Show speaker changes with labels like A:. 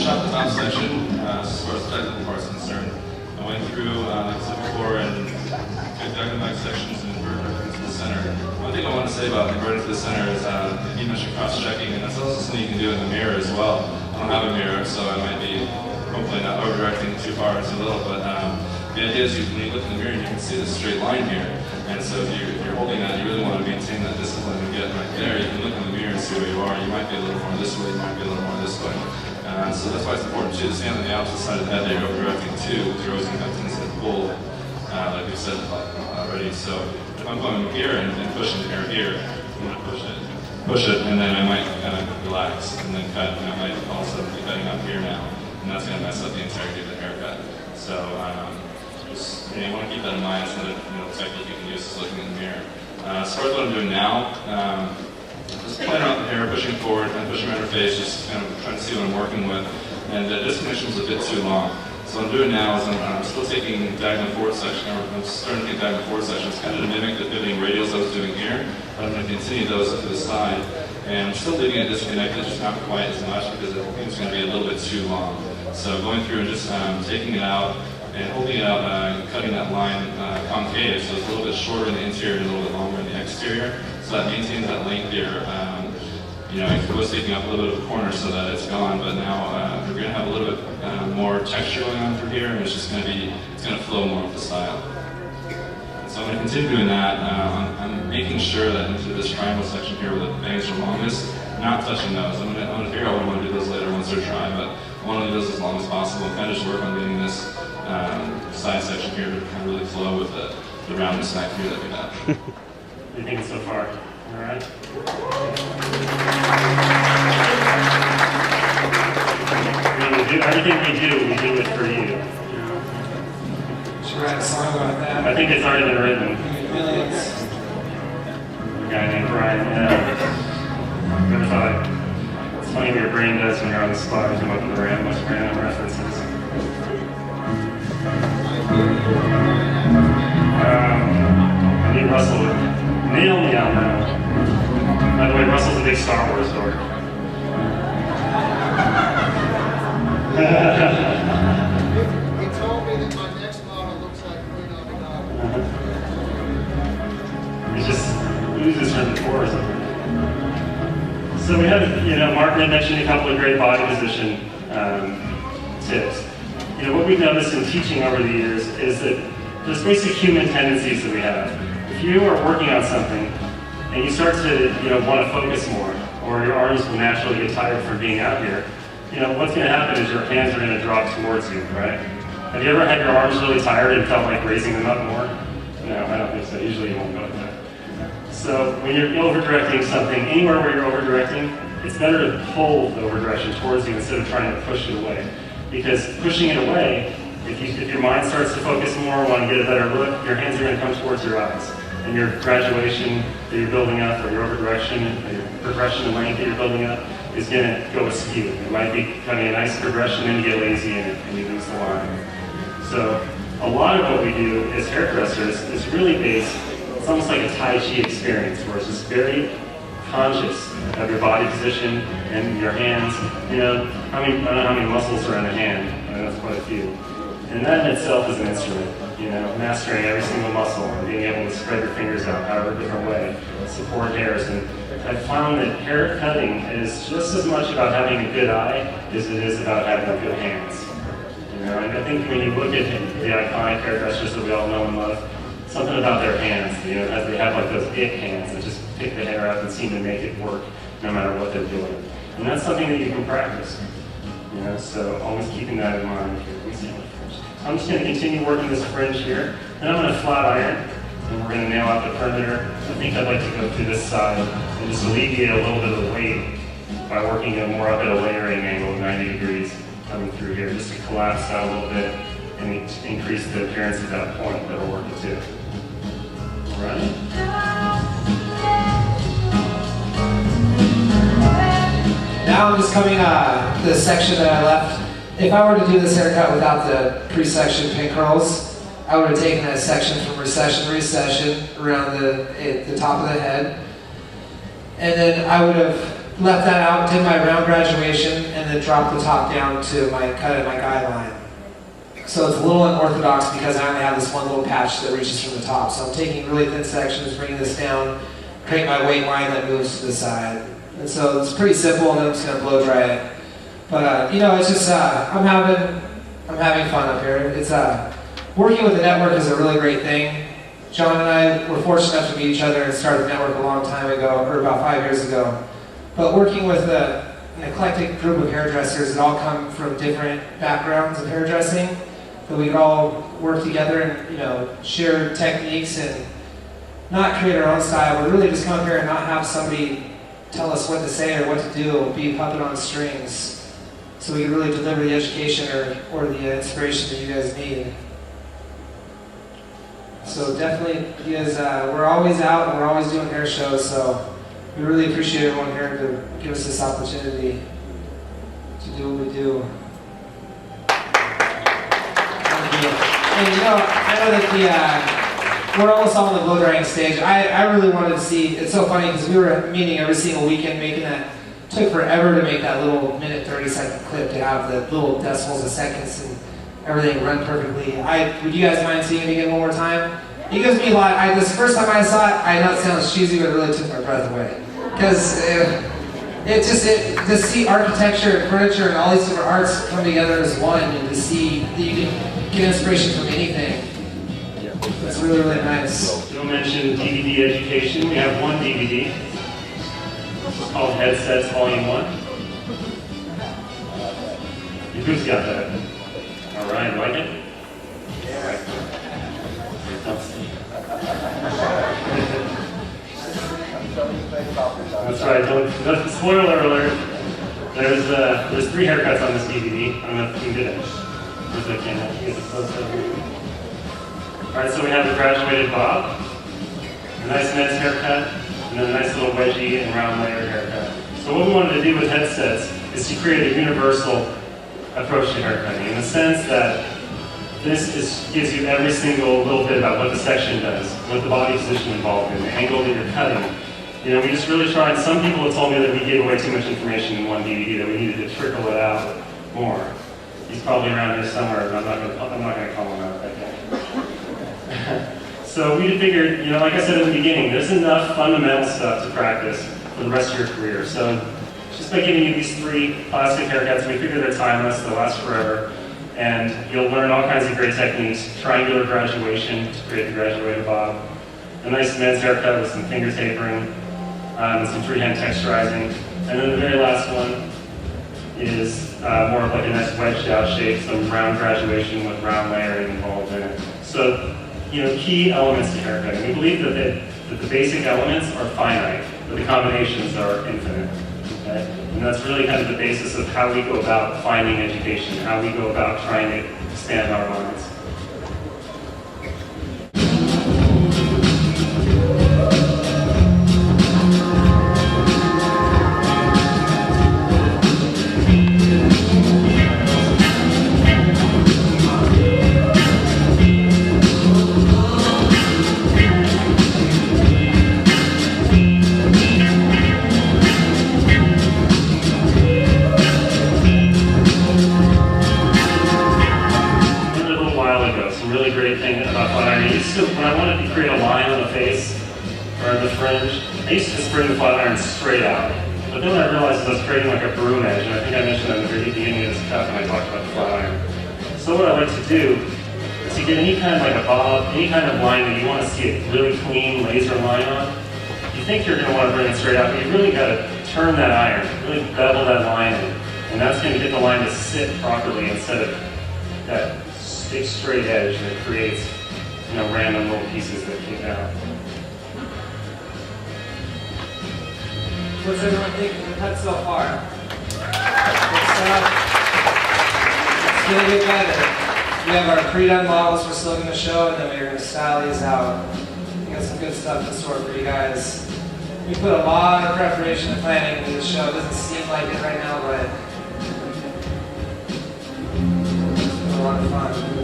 A: shot the top section as far as the technical part is concerned. I went through, like I said before, and dug the back sections and inverted into the center. One thing I want to say about inverting to the center is you mentioned cross-checking, and that's also something you can do in the mirror as well. I don't have a mirror, so I might be hopefully not over-directing too far or too little, but the idea is when you look in the mirror, you can see the straight line here. And so if you're holding that, you really want to maintain that discipline and get right there. You can look in the mirror and see where you are. You might be a little more this way, you might be a little more this way. So that's why it's important too to stand on the opposite side of the head that you're over-directing to, because you're always going to have tendency to pull, like we said already. So if I'm going here and pushing the hair here, I'm going to push it, and then I might kind of relax and then cut, and I might also be cutting up here now, and that's going to mess up the integrity of the haircut. So just, you want to keep that in mind. It's another technique you can use is looking in the mirror. As far as what I'm doing now, just playing around with the hair, pushing forward, and pushing around her face, just kind of trying to see what I'm working with. And this connection was a bit too long. So what I'm doing now is I'm still taking diagonal forward section, or I'm starting to get diagonal forward sections, kind of to mimic the pivoting radials I was doing here. But I'm going to continue those up to the side. And I'm still leaving it disconnected, just not quite as much, because I think it's going to be a little bit too long. So going through and just taking it out, and holding it out, cutting that line concave, so it's a little bit shorter in the interior and a little bit longer in the exterior. So that maintains that length here. It was taking up a little bit of a corner so that it's gone, but now we're going to have a little bit more texture going on through here, and it's just going to flow more with the style. So I'm going to continue doing that. I'm making sure that into this triangle section here where the bangs are longest, not touching those. I'm going to figure out what I want to do those later once they're dry, but I want to do those as long as possible and kind of just work on getting this side section here to kind of really flow with the roundness back here that we have.
B: What do you think so far? All right. Everything we do it for you.
C: Should write a song about that.
B: I think it's already been written.
C: Millions.
B: A guy named Brian. Yeah. Never thought. It's funny what your brain does when you're on the spot. You come up with random references. I need Russell to nail me on that. By the way, Russell's a big Star Wars dork.
D: He told me that my next model looks like Queen of
B: He just oozes from the pores of it. So we have, Martin had mentioned a couple of great body position tips. What we've noticed in teaching over the years is that there's basic human tendencies that we have. If you are working on something and you start to, want to focus more, or your arms will naturally get tired from being out here, what's going to happen is your hands are going to drop towards you, right? Have you ever had your arms really tired and felt like raising them up more? No, I don't think so. Usually you won't go with that. So when you're over-directing something, anywhere where you're over-directing, it's better to pull the over-direction towards you instead of trying to push it away. Because pushing it away, if your mind starts to focus more, want to get a better look, your hands are going to come towards your eyes. And your graduation that you're building up, or your over-direction, or your progression in length that you're building up, is going to go askew. You might be cutting a nice progression, then you get lazy in it, and you lose the line. So a lot of what we do as hairdressers is really based, it's almost like a Tai Chi experience, where it's just very conscious of your body position and your hands. I don't know how many muscles are in the hand. I know that's quite a few. And that in itself is an instrument. Mastering every single muscle and being able to spread your fingers out however different way, support hairs. And I've found that hair cutting is just as much about having a good eye as it is about having good hands. And I think when you look at the iconic hairdressers that we all know and love, something about their hands, as they have like those it hands that just pick the hair up and seem to make it work no matter what they're doing. And that's something that you can practice. So always keeping that in mind. I'm just going to continue working this fringe here, and I'm going to flat iron, and we're going to nail out the perimeter. I think I'd like to go through this side and just alleviate a little bit of the weight by working it more up at a layering angle of 90 degrees coming through here, just to collapse out a little bit and increase the appearance of that point that we're working to. All right?
C: Now I'm just coming to the section that I left. If I were to do this haircut without the pre-section pin curls, I would have taken that section from recession to recession around the top of the head. And then I would have left that out, did my round graduation, and then dropped the top down to my cut and my guideline. So it's a little unorthodox because I only have this one little patch that reaches from the top. So I'm taking really thin sections, bringing this down, create my weight line that moves to the side. And so it's pretty simple, and then I'm just gonna blow dry it. But it's just I'm having fun up here. It's working with the network is a really great thing. John and I were fortunate enough to meet each other and start the network a long time ago, or about 5 years ago. But working with an eclectic group of hairdressers that all come from different backgrounds of hairdressing, that we could all work together and share techniques and not create our own style, but really just come here and not have somebody tell us what to say or what to do, be a puppet on strings, so we can really deliver the education or the inspiration that you guys need. So definitely, you guys, we're always out and we're always doing hair shows, so we really appreciate everyone here to give us this opportunity to do what we do. Thank you. And I know that we're almost on the blow drying stage. I really wanted to see, it's so funny because we were meeting every single weekend making that. It took forever to make that little minute 30-second clip to have the little decimals of seconds and everything run perfectly. Would you guys mind seeing it again one more time? It gives me a lot. This first time I saw it, I know it sounds cheesy, but it really took my breath away. Because to see architecture and furniture and all these different arts come together as one, and to see that you can get inspiration from anything, that's really, really nice.
B: You'll mention DVD education. We have one DVD. It's called Headsets Volume 1. Who's got that? All right, like it? Yeah. That's right. Spoiler alert. There's 3 haircuts on this DVD. I don't know if you can get it. Where's the camera? Get the close up. All right, so we have the graduated bob, a nice men's haircut, and then a nice little wedgie and round layer haircut. So what we wanted to do with headsets is to create a universal approach to haircutting in the sense that this gives you every single little bit about what the section does, what the body position involved in, the angle that you're cutting. We just really tried. Some people have told me that we gave away too much information in one DVD, that we needed to trickle it out more. He's probably around here somewhere, but I'm not going to call him out that day. So we figured, like I said at the beginning, there's enough fundamental stuff to practice for the rest of your career. So just by giving you these 3 classic haircuts, we figure they're timeless, they'll last forever, and you'll learn all kinds of great techniques. Triangular graduation to create the graduated bob, a nice men's haircut with some finger tapering, and some freehand texturizing, and then the very last one is more of like a nice wedged out shape, some round graduation with round layering involved in it. So, key elements to haircutting. We believe that the basic elements are finite, but the combinations are infinite. Okay? And that's really kind of the basis of how we go about finding education, how we go about trying to expand our minds. When I wanted to create a line on the face or the fringe, I used to just bring the flat iron straight out. But then I realized I was creating like a broom edge, and I think I mentioned that in the very beginning of this cut when I talked about the flat iron. So what I like to do is to get any kind of like a bob, any kind of line that you want to see a really clean laser line on. You think you're going to want to bring it straight out, but you really got to turn that iron, really bevel that line in, and that's going to get the line to sit properly instead of that big straight edge that creates random little pieces that kick out.
C: What's everyone think of the cut so far? Good stuff. It's gonna get better. We have our pre-done models for still gonna show, and then we're gonna style these out. We got some good stuff in store for you guys. We put a lot of preparation and planning into the show. It doesn't seem like it right now, but it's been a lot of fun.